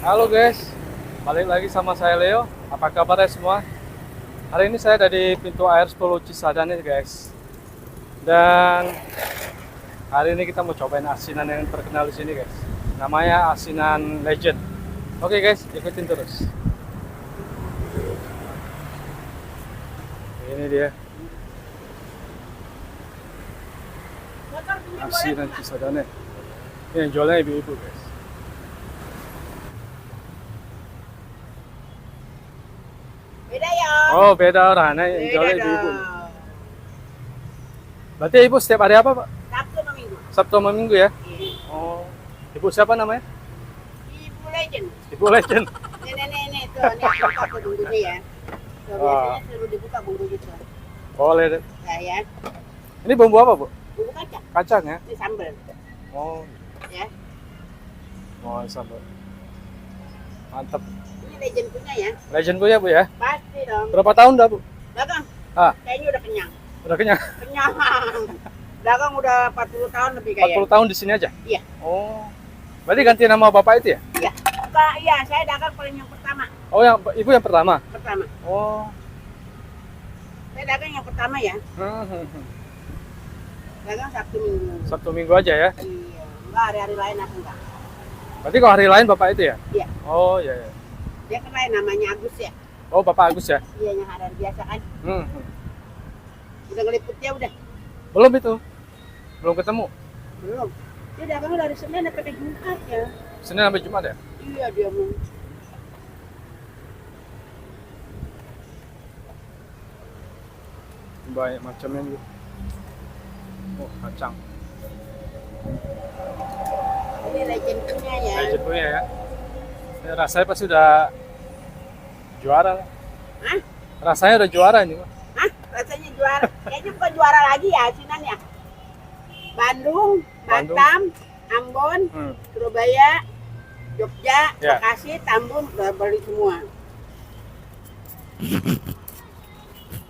Halo guys, balik lagi sama saya Leo. Apa kabar semua? Hari ini saya ada di pintu air 10 Cisadane guys. Dan hari ini kita mau cobain asinan yang terkenal di sini guys. Namanya asinan Legend. Oke guys, ikutin terus. Ini dia. Asinan Cisadane. Ini yang jualnya ibu-ibu guys. Beda ya. Oh beda orang, yang jualnya ibu-ibu. Berarti ibu setiap hari apa pak? Sabtu sama Minggu. Sabtu sama Minggu ya? Iya. Oh, ibu siapa namanya? Ibu Legend. Ibu Legend. Nenek tuh, ini buka tuh bumbunya ya. Tuh, biasanya selalu dibuka bumbu gitu. Boleh deh. Nah ya, Ini bumbu apa bu? bumbu kacang. Kacang ya? Ini sambal. Oh, Ya. mau sambal. Mantap. Ini Legend punya ya. Legend bu ya bu ya? Pasti dong. Berapa tahun dah bu? Dagang. Ah, Kayaknya udah kenyang. udah kenyang. Kenyang. Dagang udah 40 tahun lebih kayaknya. 40 tahun di sini aja? Iya. Oh, berarti ganti nama bapak itu ya? Iya. Enggak, iya, saya dagang paling yang pertama. Oh, yang ibu yang pertama? Pertama. Oh. Saya dagang yang pertama ya. Dagang Sabtu Minggu. Sabtu Minggu aja ya? Iya. Enggak, hari-hari lain aku enggak. Berarti kalau hari lain bapak itu ya? Iya. Oh iya. Iya. Dia kan lain namanya Agus ya. Oh bapak Agus ya? Iya, yang hari biasa kan. Udah ngeliputnya udah. Belum itu? Belum ketemu? Belum. Dia dagangnya dari Senin sampai ke Jumat ya. Senin sampai Jumat ya? Iya dia mau. Banyak macamnya nih. Oh kacang. Ini Legend punya ya. Legend punya ya? Ya, rasanya pasti udah juara lah. Hah? Rasanya udah juara ini Pak. Hah? Rasanya juara. Kayaknya bukan juara lagi ya asinan ya. Bandung, Bandung. Batam, Ambon, Surabaya, Jogja, Ya. Bekasi, Tambun udah beli semua.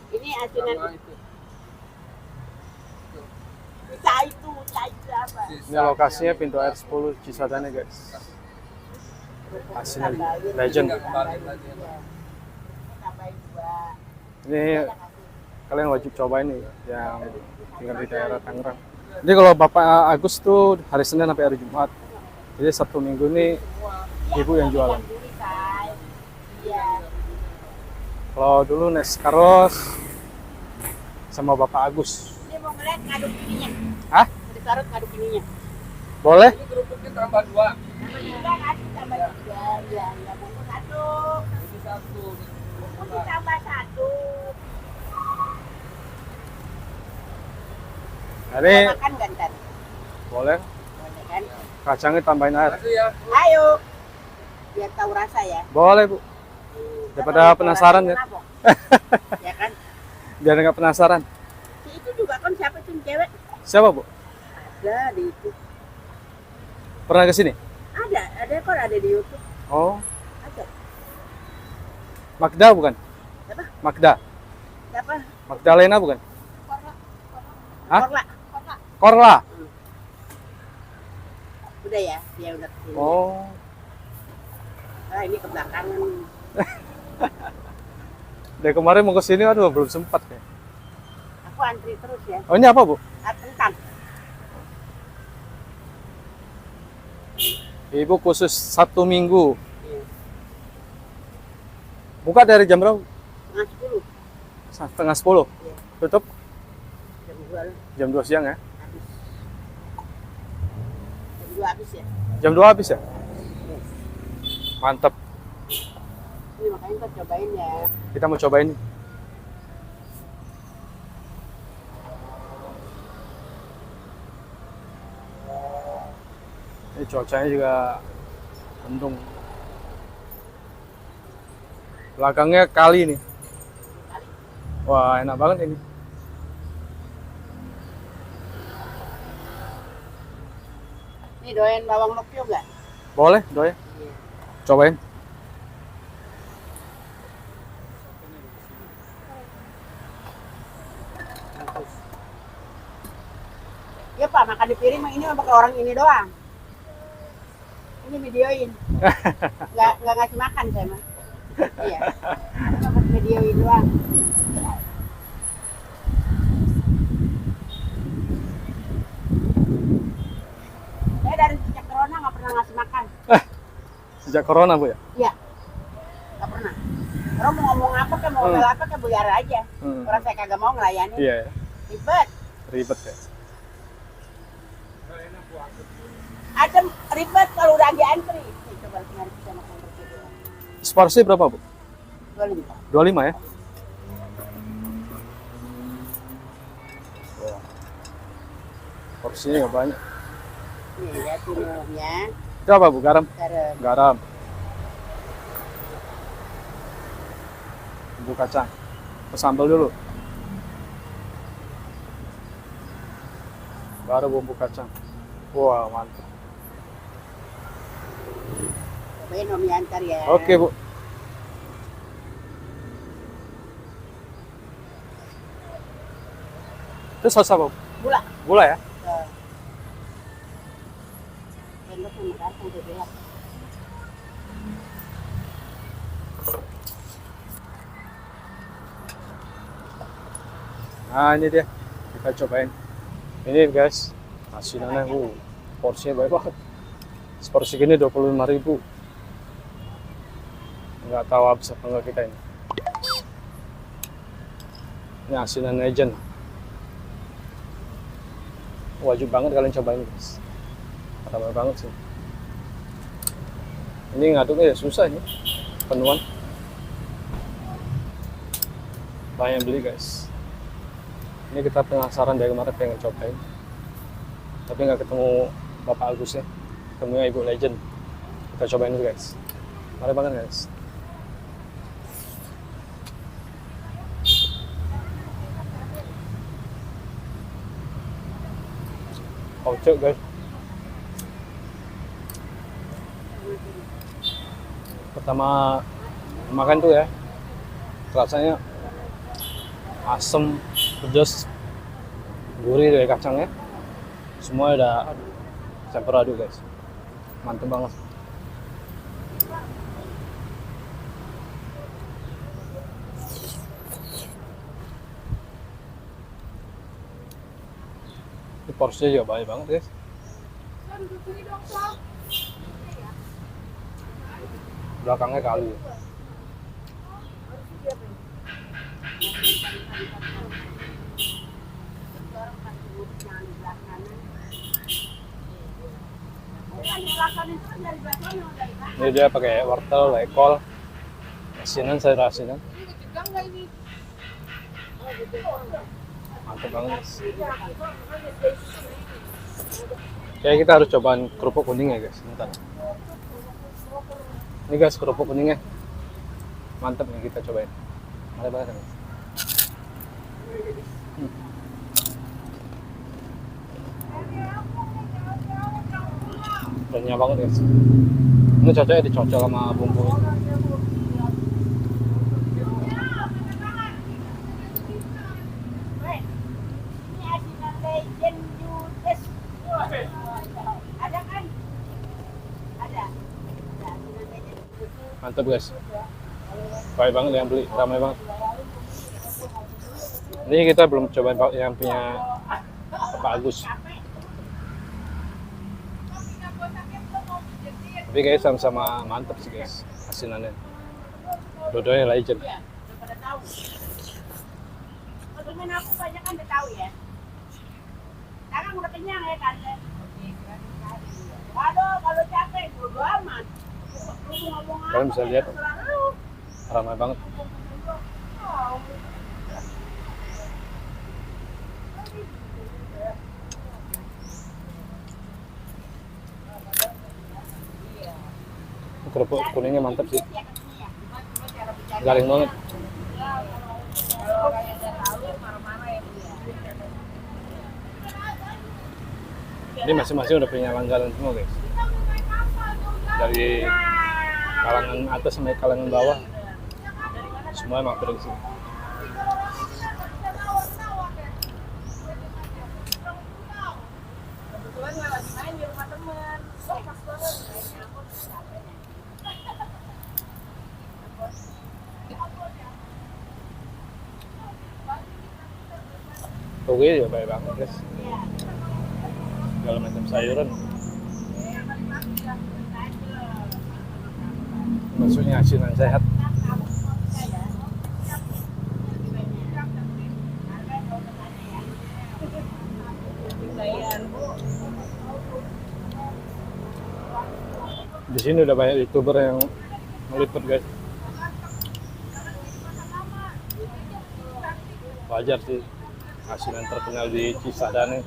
Ini asinan cah itu apa? Ini lokasinya pintu air 10 Cisadane guys. Asinan Legend. Tambahin dua. Ini kalian wajib cobain nih yang tinggal di daerah Tangerang. Jadi kalau Bapak Agus tuh hari Senin sampai hari Jumat. Jadi Sabtu Minggu ini ibu yang jualan. Iya. Kalau dulu Neskaros sama Bapak Agus. Dia mau ngeliat ngaduk ininya. Hah? Dikarut ngaduk ininya. Boleh? Kerupuknya tambah 2. Enggak, nasi tambah 3. Iya, iya. Bungkus 1. Ini 1. Bungkus tambah 1. Ini Makan nggak ntar? boleh. Boleh kan? Kacangnya tambahin air. Makasih ya. Ayo. Biar tahu rasa ya. Boleh bu. Daripada Kalau penasaran rasa ya. kenapa? Ya kan? Biar nggak penasaran. Si itu juga kan siapa itu yang cewek? Siapa bu? Ada di itu. Pernah ke sini? Ada kok ada di YouTube. Oh, Ada. Magda bukan? Siapa? Magda. Siapa? Magdalena bukan? Korla. Hah? Korla. Korla. Korla. Udah ya, dia udah kesini. Oh. Ah, ini kebelakangan. Dari kemarin mau ke sini, aduh belum sempat ya. Aku antri terus ya. Oh ini apa bu? Kentang. Ibu khusus Sabtu Minggu. Iya. Buka dari jam berapa? Setengah 10. Setengah 10. Iya. Tutup Jam 2 lah. jam 2 siang ya? Habis. Jam 2 habis ya. Jam 2 habis ya? Mantap. Ini makanya kita cobain ya. Kita mau cobain. Ini cuacanya juga mendung. Belakangnya kali nih. Wah enak banget ini. Ini doyan bawang lokyo nggak? Boleh, Doy? Iya. Cobain. Ya Pak, makan di piring mah ini mah pakai orang ini doang. Ini videoin. Nggak ngasih makan saya mah. Iya. Cuma videoin doang. Saya dari sejak corona nggak pernah ngasih makan. Sejak corona Bu ya? Iya. Nggak pernah. Orang mau ngomong apa kayak mau ngomel apa kayak buyar aja. Orang saya kagak mau ngelayani. Iya ya. Ribet. Ribet ya. Ada ribet kalau udah lagi antri. Nih, coba nyari kita makan berdua. Seporsi berapa Bu? 25. 25 ya? Wah. Porsinya nggak banyak. Nih, lihat minumnya. Itu apa Bu? Garam? Garam. Garam. Bumbu kacang. Sambal dulu. Baru bumbu kacang. Wah, mantap. Cobain Om Yantar ya. Oke, Bu. Itu sos apa, Bu? Gula. Gula ya? Sendok sama datang tuh dia. Nah, ini dia. Kita cobain. Ini guys, asinannya, porsinya banyak banget. Seporsi gini 25.000. Nggak tahu habis apa enggak kita ini. Ini asinan legend. Wajib banget kalian cobain guys. Ramai banget sih. Ini ngaduknya ya susah ini. Penuhan. Banyak beli guys. Ini kita penasaran dari kemarin pengen cobain. Tapi nggak ketemu Bapak Agus ya. Ketemunya Ibu Legend. Kita cobain dulu guys. Mari makan guys. Kocok guys. Pertama makan tuh ya, rasanya asam, pedas, gurih dari kacangnya. Semua udah campur aduk guys. Mantep banget. Ini porsinya juga banyak banget guys. Belakangnya kali. Ini dia pakai wortel, lekol, asinan, sayur asinan. Mantap banget guys. Kayak kita harus cobaan kerupuk kuning ya guys. Bentar. Ini guys kerupuk kuningnya. Mantap nih, kita cobain. Mari banget guys. Renyah banget guys. Ini cocoknya dicocol sama bumbu. Mantap guys. Baik banget yang beli, ramai banget. Ini kita belum cobain yang punya Pak Agus. Tapi guys sama-sama mantap sih guys asinannya. Dua-duanya legend. Temen aku banyak kan udah tahu ya. Sekarang udah kenyang ya tante. Aduh kalau capek bodo amat. Kalian bisa lihat ramai banget. Kerupuk kuningnya mantap sih, garing banget. Ini masing-masing udah punya langganan semua guys, dari kalangan atas sampai kalangan bawah, semua mampir di sini. Kebetulan lagi main di rumah temen. Pas banget. toge ya baik banget guys. Segala macam sayuran. Maksudnya asinan sehat. Di sini udah banyak YouTuber yang meliput guys. Wajar sih, asinan terkenal di Cisadane.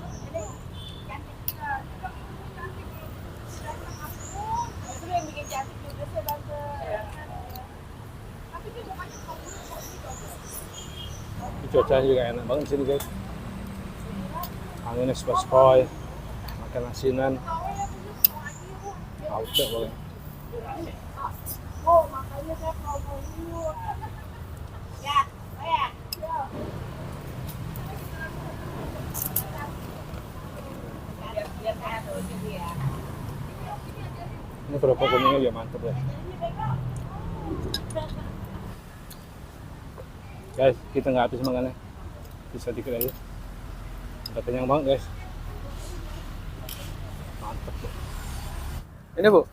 Cuacanya juga enak banget sini guys. Anginnya sepoi-sepoi, makan asinan. Haus deh boleh. Oh, makanya saya promo dulu. Ya, ya. Ini kerupuk kuningnya juga mantap ya. Guys, kita nggak habis makannya. Bisa dikit aja. Udah kenyang banget guys. Mantap ya. Ini Bu,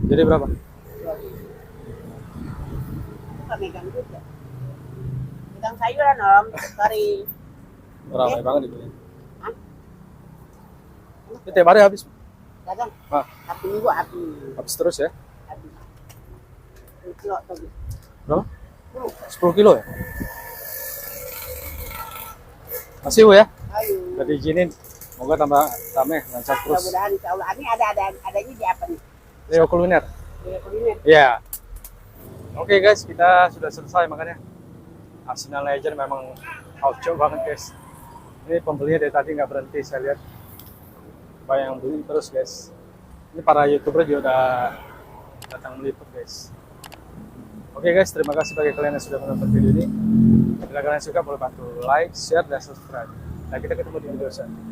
jadi berapa? Bukan megang juga. Megang sayuran om, sorry. Ramai banget itu. Hah? Ini tiap hari habis. Dagang. Ah, Habis minggu habis. habis terus ya? Habis. 10 kilo tadi. Berapa? 10. 10 kilo ya? Masih Bu ya? Ayo. Udah diizinin. Semoga tambah rame, lancar terus. Mudah-mudahan insya Allah. Ini adanya di apa nih? Leo Kuliner. Di kuliner. Iya. Oke guys, kita sudah selesai makannya. Asinan Legend memang outjo banget guys. Ini pembelinya dari tadi nggak berhenti, saya lihat banyak yang beli terus guys. Ini para YouTuber juga udah datang meliput guys. Oke guys, terima kasih bagi kalian yang sudah menonton video ini. Bila kalian suka boleh bantu like, share, dan subscribe. Nah kita ketemu di video selanjutnya.